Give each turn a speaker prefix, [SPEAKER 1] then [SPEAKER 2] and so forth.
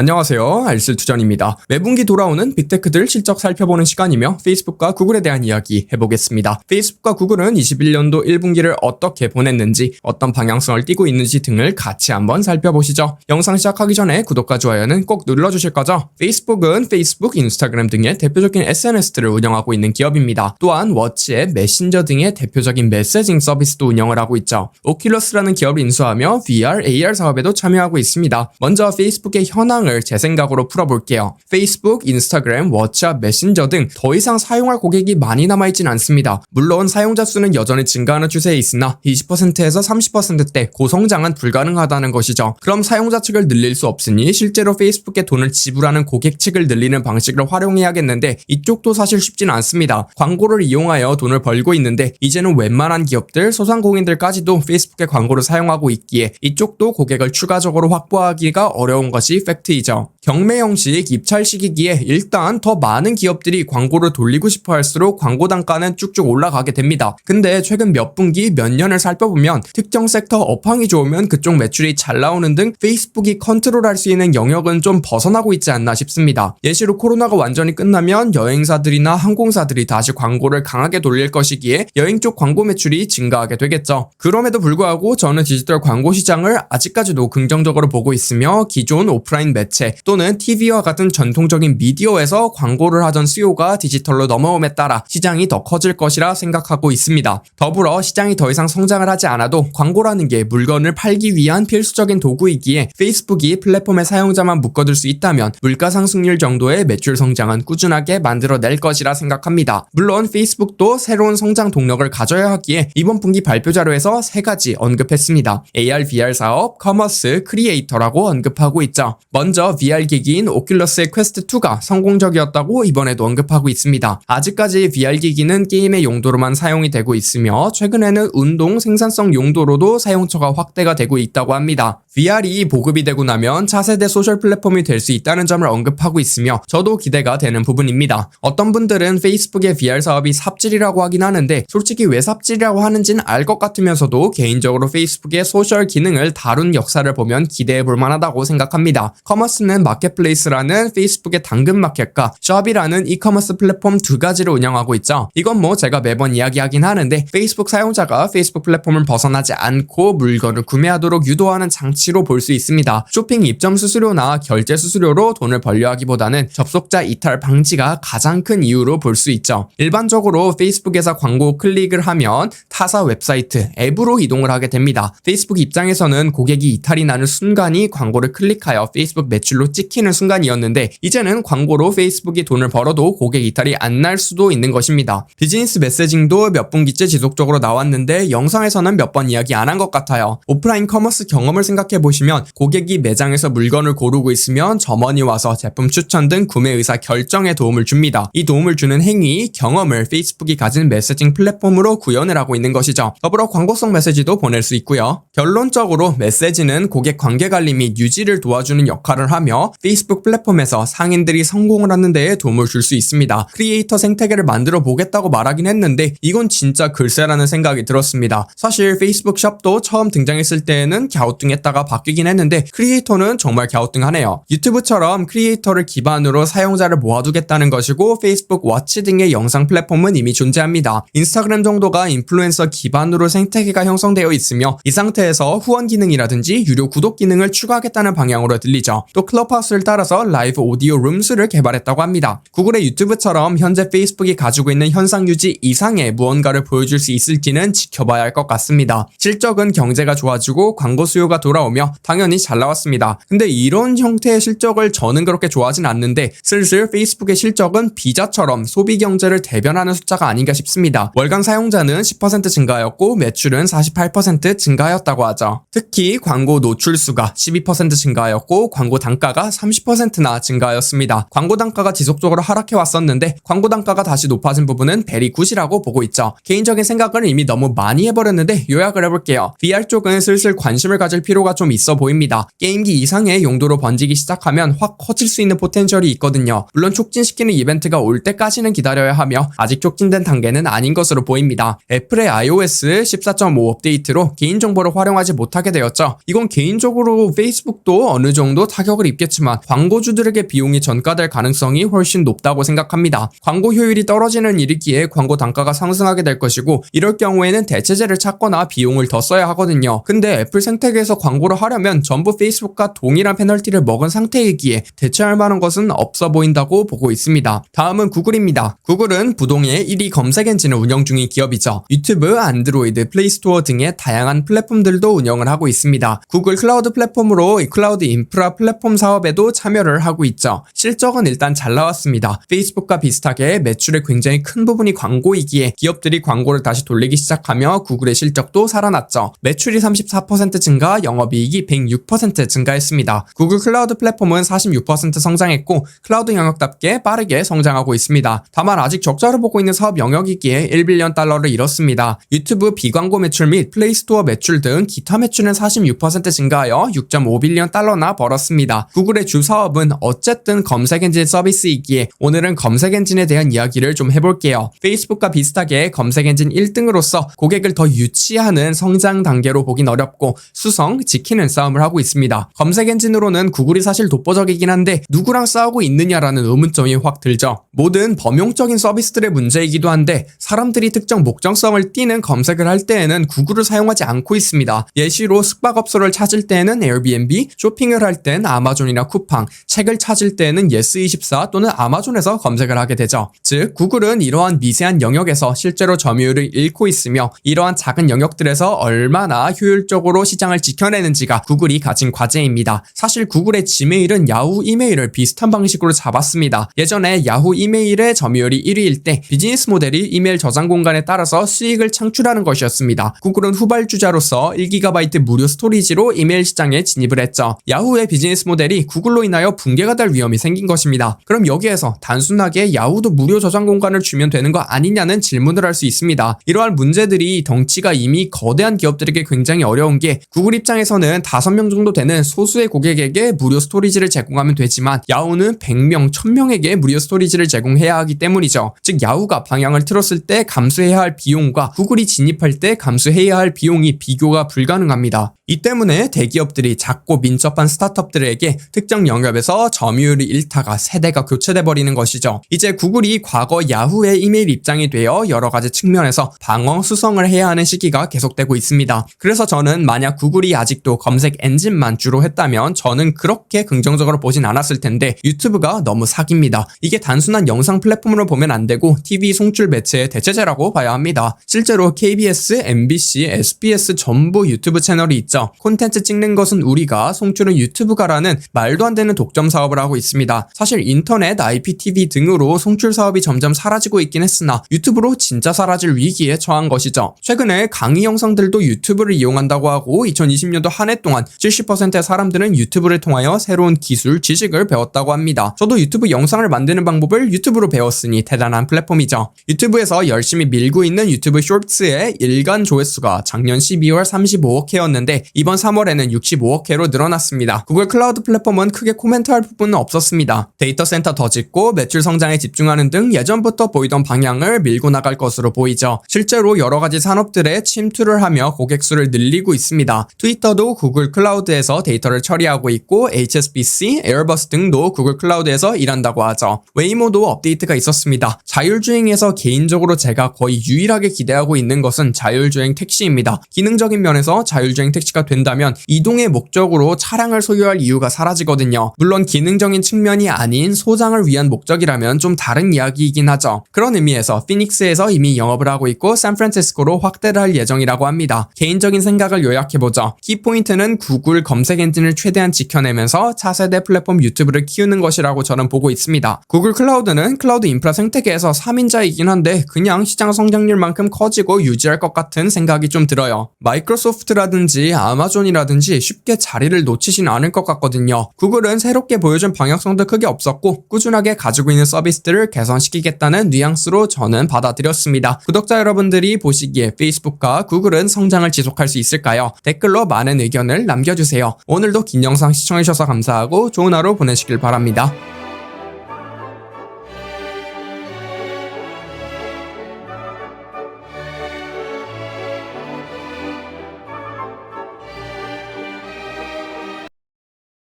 [SPEAKER 1] 안녕하세요. 알쓸투전입니다. 매분기 돌아오는 빅테크들 실적 살펴보는 시간이며 페이스북과 구글에 대한 이야기 해보겠습니다. 페이스북과 구글은 21년도 1분기를 어떻게 보냈는지, 어떤 방향성을 띠고 있는지 등을 같이 한번 살펴보시죠. 영상 시작하기 전에 구독과 좋아요는 꼭 눌러주실 거죠? 페이스북은 페이스북, 인스타그램 등의 대표적인 SNS들을 운영하고 있는 기업입니다. 또한 워치앱, 메신저 등의 대표적인 메시징 서비스도 운영을 하고 있죠. 오큘러스라는 기업을 인수하며 VR, AR 사업에도 참여하고 있습니다. 먼저 페이스북의 현황을 제 생각으로 풀어볼게요. 페이스북, 인스타그램, 워치앱, 메신저 등 더 이상 사용할 고객이 많이 남아있진 않습니다. 물론 사용자 수는 여전히 증가하는 추세에 있으나 20%에서 30%대 고성장은 불가능하다는 것이죠. 그럼 사용자 측을 늘릴 수 없으니 실제로 페이스북에 돈을 지불하는 고객 측을 늘리는 방식을 활용해야겠는데 이쪽도 사실 쉽진 않습니다. 광고를 이용하여 돈을 벌고 있는데 이제는 웬만한 기업들, 소상공인들까지도 페이스북의 광고를 사용하고 있기에 이쪽도 고객을 추가적으로 확보하기가 어려운 것이 팩트이죠. 경매 형식, 입찰 시기기에 일단 더 많은 기업들이 광고를 돌리고 싶어 할수록 광고 단가는 쭉쭉 올라가게 됩니다. 근데 최근 몇 분기, 몇 년을 살펴보면 특정 섹터 업황이 좋으면 그쪽 매출이 잘 나오는 등 페이스북이 컨트롤할 수 있는 영역은 좀 벗어나고 있지 않나 싶습니다. 예시로 코로나가 완전히 끝나면 여행사들이나 항공사들이 다시 광고를 강하게 돌릴 것이기에 여행 쪽 광고 매출이 증가하게 되겠죠. 그럼에도 불구하고 저는 디지털 광고 시장을 아직까지도 긍정적으로 보고 있으며 기존 오프라인 매체 또는 TV와 같은 전통적인 미디어에서 광고를 하던 수요가 디지털로 넘어옴에 따라 시장이 더 커질 것이라 생각하고 있습니다. 더불어 시장이 더 이상 성장을 하지 않아도 광고라는 게 물건을 팔기 위한 필수적인 도구이기에 페이스북이 플랫폼의 사용자만 묶어둘 수 있다면 물가 상승률 정도의 매출 성장은 꾸준하게 만들어낼 것이라 생각합니다. 물론 페이스북도 새로운 성장 동력을 가져야 하기에 이번 분기 발표 자료에서 3가지 언급했습니다. AR, VR 사업, 커머스, 크리에이터라고 언급하고 있죠. 먼저 VR 기기인 오큘러스의 퀘스트2가 성공적이었다고 이번에도 언급하고 있습니다. 아직까지 VR 기기는 게임의 용도로만 사용이 되고 있으며 최근에는 운동, 생산성 용도로도 사용처가 확대가 되고 있다고 합니다. VR이 보급이 되고 나면 차세대 소셜 플랫폼이 될 수 있다는 점을 언급하고 있으며 저도 기대가 되는 부분입니다. 어떤 분들은 페이스북의 VR 사업이 삽질이라고 하긴 하는데 솔직히 왜 삽질이라고 하는지는 알 것 같으면서도 개인적으로 페이스북의 소셜 기능을 다룬 역사를 보면 기대해 볼 만하다고 생각합니다. 커머스는 마켓플레이스라는 페이스북의 당근마켓과 숍이라는 이커머스 플랫폼 2가지를 운영하고 있죠. 이건 뭐 제가 매번 이야기하긴 하는데 페이스북 사용자가 페이스북 플랫폼을 벗어나지 않고 물건을 구매하도록 유도하는 장치로 볼 수 있습니다. 쇼핑 입점 수수료나 결제 수수료로 돈을 벌려 하기보다는 접속자 이탈 방지가 가장 큰 이유로 볼 수 있죠. 일반적으로 페이스북에서 광고 클릭을 하면 타사 웹사이트, 앱으로 이동을 하게 됩니다. 페이스북 입장에서는 고객이 이탈이 나는 순간이 광고를 클릭하여 페이스북 매출로 찍히는 순간이었는데 이제는 광고로 페이스북이 돈을 벌어도 고객 이탈이 안 날 수도 있는 것입니다. 비즈니스 메시징도 몇 분기째 지속적으로 나왔는데 영상에서는 몇 번 이야기 안 한 것 같아요. 오프라인 커머스 경험을 생각해보시면 고객이 매장에서 물건을 고르고 있으면 점원이 와서 제품 추천 등 구매 의사 결정에 도움을 줍니다. 이 도움을 주는 행위, 경험을 페이스북이 가진 메시징 플랫폼으로 구현을 하고 있는 것이죠. 더불어 광고성 메시지도 보낼 수 있고요. 결론적으로 메시지는 고객 관계 관리 및 유지를 도와주는 역할을 하며 페이스북 플랫폼에서 상인들이 성공을 하는 데에 도움을 줄 수 있습니다. 크리에이터 생태계를 만들어 보겠다고 말하긴 했는데 이건 진짜 글쎄라는 생각이 들었습니다. 사실 페이스북 숍도 처음 등장했을 때에는 갸우뚱했다가 바뀌긴 했는데 크리에이터는 정말 갸우뚱하네요. 유튜브처럼 크리에이터를 기반으로 사용자를 모아두겠다는 것이고 페이스북 워치 등의 영상 플랫폼은 이미 존재합니다. 인스타그램 정도가 인플루엔서 기반으로 생태계가 형성되어 있으며 이 상태에서 후원 기능이라든지 유료 구독 기능을 추가하겠다는 방향으로 들리죠. 또 클럽하우스를 따라서 라이브 오디오 룸스를 개발했다고 합니다. 구글의 유튜브처럼 현재 페이스북이 가지고 있는 현상 유지 이상의 무언가를 보여줄 수 있을지는 지켜봐야 할 것 같습니다. 실적은 경제가 좋아지고 광고 수요가 돌아오며 당연히 잘 나왔습니다. 근데 이런 형태의 실적을 저는 그렇게 좋아하진 않는데 슬슬 페이스북의 실적은 비자처럼 소비 경제를 대변하는 숫자가 아닌가 싶습니다. 월간 사용자는 10% 증가하였고 매출은 48% 증가하였다고 하죠. 특히 광고 노출수가 12% 증가하였고 광고 단가가 30%나 증가하였습니다. 광고 단가가 지속적으로 하락해 왔었는데 광고 단가가 다시 높아진 부분은 베리 굿이라고 보고 있죠. 개인적인 생각을 이미 너무 많이 해버렸는데 요약을 해볼게요. VR 쪽은 슬슬 관심을 가질 필요가 좀 있어 보입니다. 게임기 이상의 용도로 번지기 시작하면 확 커질 수 있는 포텐셜이 있거든요. 물론 촉진시키는 이벤트가 올 때까지는 기다려야 하며 아직 촉진된 단계는 아닌 것으로 보입니다. 애플의 iOS 14.5 업데이트로 개인정보를 활용하지 못하게 되었죠. 이건 개인적으로 페이스북도 어느 정도 타격 타격을 입겠지만 광고주들에게 비용이 전가될 가능성이 훨씬 높다고 생각합니다. 광고 효율이 떨어지는 일이기에 광고 단가가 상승하게 될 것이고 이럴 경우에는 대체제를 찾거나 비용을 더 써야 하거든요. 근데 애플 생태계에서 광고를 하려면 전부 페이스북과 동일한 페널티를 먹은 상태이기에 대체할 만한 것은 없어 보인다고 보고 있습니다. 다음은 구글입니다. 구글은 부동의 1위 검색 엔진을 운영 중인 기업이죠. 유튜브, 안드로이드, 플레이스토어 등의 다양한 플랫폼들도 운영을 하고 있습니다. 구글 클라우드 플랫폼으로 클라우드 인프라 플랫폼 사업에도 참여를 하고 있죠. 실적은 일단 잘 나왔습니다. 페이스북과 비슷하게 매출의 굉장히 큰 부분이 광고이기에 기업들이 광고를 다시 돌리기 시작하며 구글의 실적도 살아났죠. 매출이 34% 증가, 영업이익이 106% 증가했습니다. 구글 클라우드 플랫폼은 46% 성장했고 클라우드 영역답게 빠르게 성장하고 있습니다. 다만 아직 적자를 보고 있는 사업 영역이기에 1빌리언 달러를 잃었습니다. 유튜브 비광고 매출 및 플레이스토어 매출 등 기타 매출은 46% 증가하여 6.5빌리언 달러나 벌었습니다. 구글의 주 사업은 어쨌든 검색 엔진 서비스이기에 오늘은 검색 엔진에 대한 이야기를 좀 해볼게요. 페이스북과 비슷하게 검색 엔진 1등으로서 고객을 더 유치하는 성장 단계로 보긴 어렵고 수성, 지키는 싸움을 하고 있습니다. 검색 엔진으로는 구글이 사실 독보적이긴 한데 누구랑 싸우고 있느냐라는 의문점이 확 들죠. 모든 범용적인 서비스들의 문제이기도 한데 사람들이 특정 목적성을 띠는 검색을 할 때에는 구글을 사용하지 않고 있습니다. 예시로 숙박업소를 찾을 때에는 에어비앤비, 쇼핑을 할 땐 아마존이나 쿠팡, 책을 찾을 때에는 예스24 또는 아마존에서 검색을 하게 되죠. 즉 구글은 이러한 미세한 영역에서 실제로 점유율을 잃고 있으며 이러한 작은 영역들에서 얼마나 효율적으로 시장을 지켜내는지가 구글이 가진 과제입니다. 사실 구글의 지메일은 야후 이메일을 비슷한 방식으로 잡았습니다. 예전에 야후 이메일의 점유율이 1위일 때 비즈니스 모델이 이메일 저장 공간에 따라서 수익을 창출하는 것이었습니다. 구글은 후발주자로서 1GB 무료 스토리지로 이메일 시장에 진입을 했죠. 야후의 비즈니스 모델이 구글로 인하여 붕괴가 될 위험이 생긴 것입니다. 그럼 여기에서 단순하게 야후도 무료 저장 공간을 주면 되는 거 아니냐는 질문을 할 수 있습니다. 이러한 문제들이 덩치가 이미 거대한 기업들에게 굉장히 어려운 게 구글 입장에서는 5명 정도 되는 소수의 고객에게 무료 스토리지를 제공하면 되지만 야후는 100명, 1000명에게 무료 스토리지를 제공해야 하기 때문이죠. 즉 야후가 방향을 틀었을 때 감수해야 할 비용과 구글이 진입할 때 감수해야 할 비용이 비교가 불가능합니다. 이 때문에 대기업들이 작고 민첩한 스타트업들에게 특정 영역에서 점유율을 잃다가 세대가 교체돼 버리는 것이죠. 이제 구글이 과거 야후의 이메일 입장이 되어 여러 가지 측면에서 방어 수성을 해야 하는 시기가 계속되고 있습니다. 그래서 저는 만약 구글이 아직도 검색 엔진만 주로 했다면 저는 그렇게 긍정적으로 보진 않았을 텐데 유튜브가 너무 사기입니다. 이게 단순한 영상 플랫폼으로 보면 안 되고 TV 송출 매체의 대체제라고 봐야 합니다. 실제로 KBS, MBC, SBS 전부 유튜브 채널이 있죠. 콘텐츠 찍는 것은 우리가, 송출은 유튜브가라는 말도 안 되는 독점 사업을 하고 있습니다. 사실 인터넷, IPTV 등으로 송출 사업이 점점 사라지고 있긴 했으나 유튜브로 진짜 사라질 위기에 처한 것이죠. 최근에 강의 영상들도 유튜브를 이용한다고 하고 2020년도 한 해 동안 70%의 사람들은 유튜브를 통하여 새로운 기술, 지식을 배웠다고 합니다. 저도 유튜브 영상을 만드는 방법을 유튜브로 배웠으니 대단한 플랫폼이죠. 유튜브에서 열심히 밀고 있는 유튜브 쇼츠의 일간 조회수가 작년 12월 35억 회였는데 이번 3월에는 65억 회로 늘어났습니다. 구글 클라우드 플랫폼은 크게 코멘트할 부분은 없었습니다. 데이터 센터 더 짓고 매출 성장에 집중하는 등 예전부터 보이던 방향을 밀고 나갈 것으로 보이죠. 실제로 여러 가지 산업들에 침투를 하며 고객 수를 늘리고 있습니다. 트위터도 구글 클라우드에서 데이터를 처리하고 있고 HSBC, 에어버스 등도 구글 클라우드에서 일한다고 하죠. 웨이모도 업데이트가 있었습니다. 자율주행에서 개인적으로 제가 거의 유일하게 기대하고 있는 것은 자율주행 택시입니다. 기능적인 면에서 자율주행 택시가 된다면 이동의 목적으로 차량을 소유할 이유가 사라지거든요. 물론 기능적인 측면이 아닌 소장을 위한 목적이라면 좀 다른 이야기이긴 하죠. 그런 의미에서 피닉스에서 이미 영업을 하고 있고 샌프란시스코로 확대를 할 예정이라고 합니다. 개인적인 생각을 요약해보죠. 키포인트는 구글 검색 엔진을 최대한 지켜내면서 차세대 플랫폼 유튜브를 키우는 것이라고 저는 보고 있습니다. 구글 클라우드는 클라우드 인프라 생태계에서 3인자이긴 한데 그냥 시장 성장률만큼 커지고 유지할 것 같은 생각이 좀 들어요. 마이크로소프트라든지 아마존이라든지 쉽게 자리를 놓치진 않을 것 같거든요. 구글은 새롭게 보여준 방향성도 크게 없었고 꾸준하게 가지고 있는 서비스들을 개선시키겠다는 뉘앙스로 저는 받아들였습니다. 구독자 여러분들이 보시기에 페이스북과 구글은 성장을 지속할 수 있을까요? 댓글로 많은 의견을 남겨주세요. 오늘도 긴 영상 시청해주셔서 감사하고 좋은 하루 보내시길 바랍니다.